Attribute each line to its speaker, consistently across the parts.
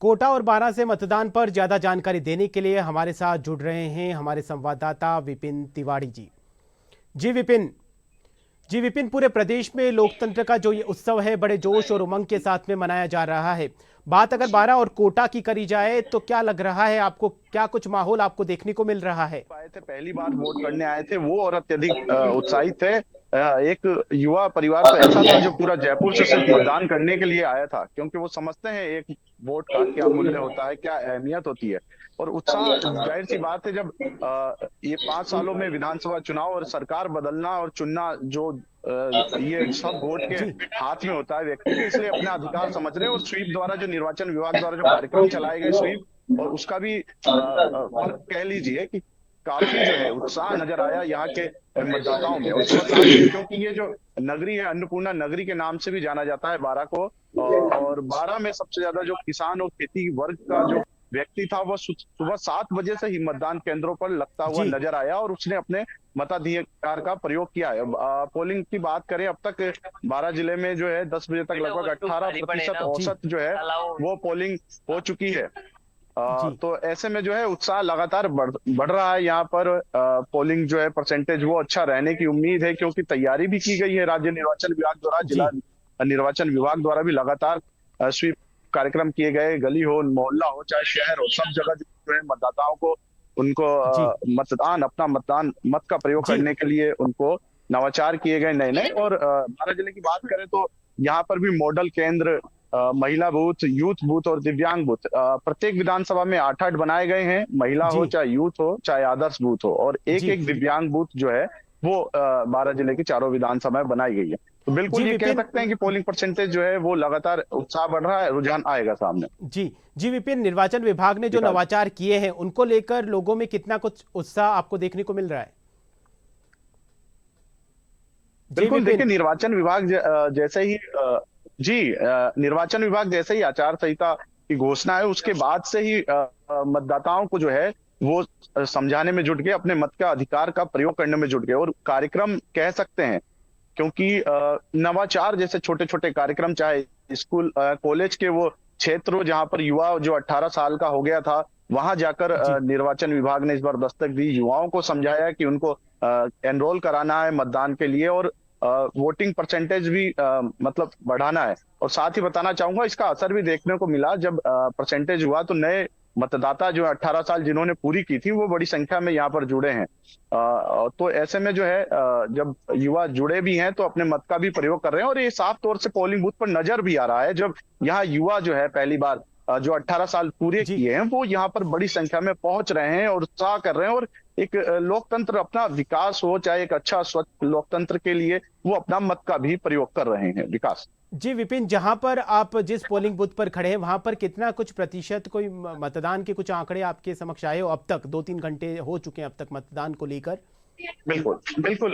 Speaker 1: कोटा और बारां से मतदान पर ज्यादा जानकारी देने के लिए हमारे साथ जुड़ रहे हैं हमारे संवाददाता विपिन तिवारी जी। जी विपिन, पूरे प्रदेश में लोकतंत्र का जो ये उत्सव है बड़े जोश और उमंग के साथ में मनाया जा रहा है। बात अगर बारां और कोटा की करी जाए तो क्या लग रहा है आपको, क्या कुछ माहौल आपको देखने को मिल रहा है?
Speaker 2: आए थे, पहली बार वोट करने आए थे वो और अत्यधिक उत्साहित थे। एक युवा परिवार तो ऐसा था जो पूरा जयपुर से सिर्फ मतदान करने के लिए आया था, क्योंकि वो समझते हैं एक वोट का क्या मूल्य होता है, क्या अहमियत होती है। और उत्साह, जाहिर सी बात है, जब ये 5 सालों में विधानसभा चुनाव और सरकार बदलना और चुनना, जो ये सब वोट के
Speaker 1: जी
Speaker 2: हाथ में होता है व्यक्ति के, इसलिए अपना अधिकार समझ रहे हैं। और स्वीप द्वारा, जो निर्वाचन विभाग द्वारा जो कार्यक्रम चलाए गए स्वीप, और उसका भी फर्क कह लीजिए कि काफी जो है उत्साह नजर आया यहाँ के मतदाताओं में। और सुबह 7 बजे, क्योंकि ये जो नगरी है, अन्नपूर्णा नगरी के नाम से भी जाना जाता है बारां को, और बारां में सबसे ज्यादा जो किसान और खेती वर्ग का जो व्यक्ति था, वह सुबह 7 बजे से ही मतदान केंद्रों पर लगता हुआ
Speaker 1: जी
Speaker 2: नजर आया और उसने अपने मताधिकार का प्रयोग किया है। पोलिंग की बात करें, अब तक बारां जिले में जो है 10 बजे तक लगभग 18%
Speaker 1: जी
Speaker 2: औसत जो है वो पोलिंग हो चुकी है।
Speaker 1: जी
Speaker 2: तो ऐसे में जो है उत्साह लगातार बढ़ रहा है यहाँ पर। पोलिंग जो है परसेंटेज वो अच्छा रहने की उम्मीद है, क्योंकि तैयारी भी की गई है राज्य निर्वाचन विभाग द्वारा, जिला
Speaker 1: जी
Speaker 2: निर्वाचन विभाग द्वारा भी लगातार स्वीप कार्यक्रम किए गए। गली हो, मोहल्ला हो, चाहे शहर हो, सब जगह जो है मतदाताओं को, उनको
Speaker 1: जी
Speaker 2: अपना मतदान मत का प्रयोग
Speaker 1: जी
Speaker 2: करने के लिए उनको नवाचार किए गए नए नए। और बारां जिले की बात करें तो यहाँ पर भी मॉडल केंद्र, महिला बूथ, यूथ बूथ और दिव्यांग बूथ, प्रत्येक विधानसभा में 8-8 बनाए गए हैं। महिला हो,
Speaker 1: जी
Speaker 2: चाहे यूथ हो, चाहे आदर्श बूथ हो, और एक
Speaker 1: जी
Speaker 2: एक दिव्यांग बूथ जो है वो बारां जिले की चारों विधानसभा में बनाई गई है। तो बिल्कुल
Speaker 1: जी
Speaker 2: ये कह
Speaker 1: विपिन,
Speaker 2: सकते हैं कि पोलिंग परसेंटेज जो है वो लगातार उत्साह बढ़ रहा है, रुझान आएगा सामने।
Speaker 1: जी जी विपिन, निर्वाचन विभाग ने जो
Speaker 2: विकास,
Speaker 1: नवाचार किए हैं उनको लेकर लोगों में कितना कुछ उत्साह आपको देखने को मिल रहा है? जी
Speaker 2: बिल्कुल देखिए,
Speaker 1: विपिन।
Speaker 2: निर्वाचन विभाग जैसे ही निर्वाचन विभाग जैसे ही आचार संहिता की घोषणा है, उसके बाद से ही मतदाताओं को जो है वो समझाने में जुट गए, अपने मत का अधिकार का प्रयोग करने में जुट गए। और कार्यक्रम कह सकते हैं, क्योंकि नवाचार जैसे छोटे छोटे कार्यक्रम, चाहे स्कूल कॉलेज के वो क्षेत्र जहां पर युवा जो 18 साल का हो गया था, वहां जाकर
Speaker 1: जी
Speaker 2: निर्वाचन विभाग ने इस बार दस्तक दी, युवाओं को समझाया कि उनको एनरोल कराना है मतदान के लिए, और वोटिंग परसेंटेज भी मतलब बढ़ाना है। और साथ ही बताना चाहूंगा, इसका असर भी देखने को मिला। जब परसेंटेज हुआ तो नए मतदाता जो 18 साल जिन्होंने पूरी की थी, वो बड़ी संख्या में यहाँ पर जुड़े हैं। तो ऐसे में जो है जब युवा जुड़े भी हैं तो अपने मत का भी प्रयोग कर रहे हैं, और ये साफ तौर से पोलिंग बूथ पर नजर भी आ रहा है। जब यहाँ युवा जो है पहली बार जो 18 साल पूरे
Speaker 1: जी
Speaker 2: किए हैं, वो यहाँ पर बड़ी संख्या में पहुंच रहे हैं और उत्साह कर रहे हैं। और एक लोकतंत्र, अपना विकास हो, चाहे एक अच्छा स्वच्छ लोकतंत्र के लिए वो अपना मत का भी प्रयोग कर रहे हैं। विकास,
Speaker 1: जी विपिन, जहां पर आप जिस पोलिंग बूथ पर खड़े हैं वहां पर कितना कुछ प्रतिशत कोई मतदान के कुछ आंकड़े आपके समक्ष आए हो? अब तक 2-3 घंटे हो चुके हैं अब तक मतदान को लेकर।
Speaker 2: बिल्कुल बिल्कुल।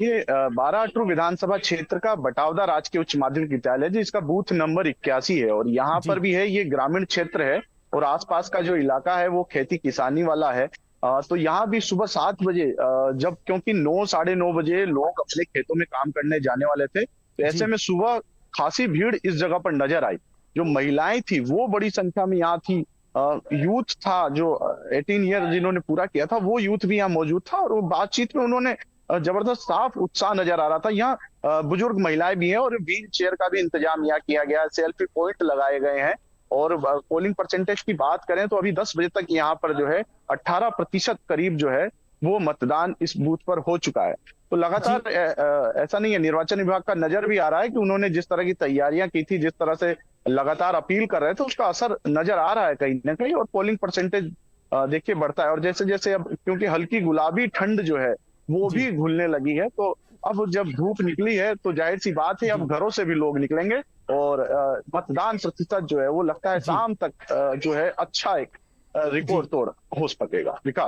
Speaker 2: ये बारां विधानसभा क्षेत्र का बटावदा राजकीय उच्च माध्यमिक विद्यालय है, जिसका बूथ नंबर 81 है, और यहाँ पर
Speaker 1: जी
Speaker 2: भी है। ये ग्रामीण क्षेत्र है और आसपास का जो इलाका है वो खेती किसानी वाला है। तो यहाँ भी सुबह 7 बजे, जब, क्योंकि 9-9:30 बजे लोग अपने खेतों में काम करने जाने वाले थे, तो ऐसे
Speaker 1: जी
Speaker 2: में सुबह खासी भीड़ इस जगह पर नजर आई। जो महिलाएं थी वो बड़ी संख्या में यहाँ थी। यूथ था, जो 18 ईयर जिन्होंने पूरा किया था, वो यूथ भी यहाँ मौजूद था। और वो बातचीत में उन्होंने जबरदस्त साफ उत्साह नजर आ रहा था। यहाँ बुजुर्ग महिलाएं भी हैं, और व्हील चेयर का भी इंतजाम यहाँ किया गया है, सेल्फी पॉइंट लगाए गए हैं। और पोलिंग परसेंटेज की बात करें तो अभी 10 बजे तक यहाँ पर जो है 18% करीब जो है वो मतदान इस बूथ पर हो चुका है। तो लगातार
Speaker 1: जी
Speaker 2: ऐसा नहीं है, निर्वाचन विभाग का नजर भी आ रहा है कि उन्होंने जिस तरह की तैयारियां की थी, जिस तरह से लगातार अपील कर रहे थे, उसका असर नजर आ रहा है कहीं ना कहीं। और पोलिंग परसेंटेज देखिए बढ़ता है। और जैसे जैसे अब, क्योंकि हल्की गुलाबी ठंड जो है वो
Speaker 1: जी
Speaker 2: भी घुलने लगी है, तो अब जब धूप निकली है तो जाहिर सी बात है अब
Speaker 1: जी
Speaker 2: घरों से भी लोग निकलेंगे। और मतदान प्रतिशत जो है वो लगता है
Speaker 1: जी
Speaker 2: शाम तक जो है अच्छा एक
Speaker 1: जी
Speaker 2: रिकॉर्ड तोड़ हो सकेगा। विकास।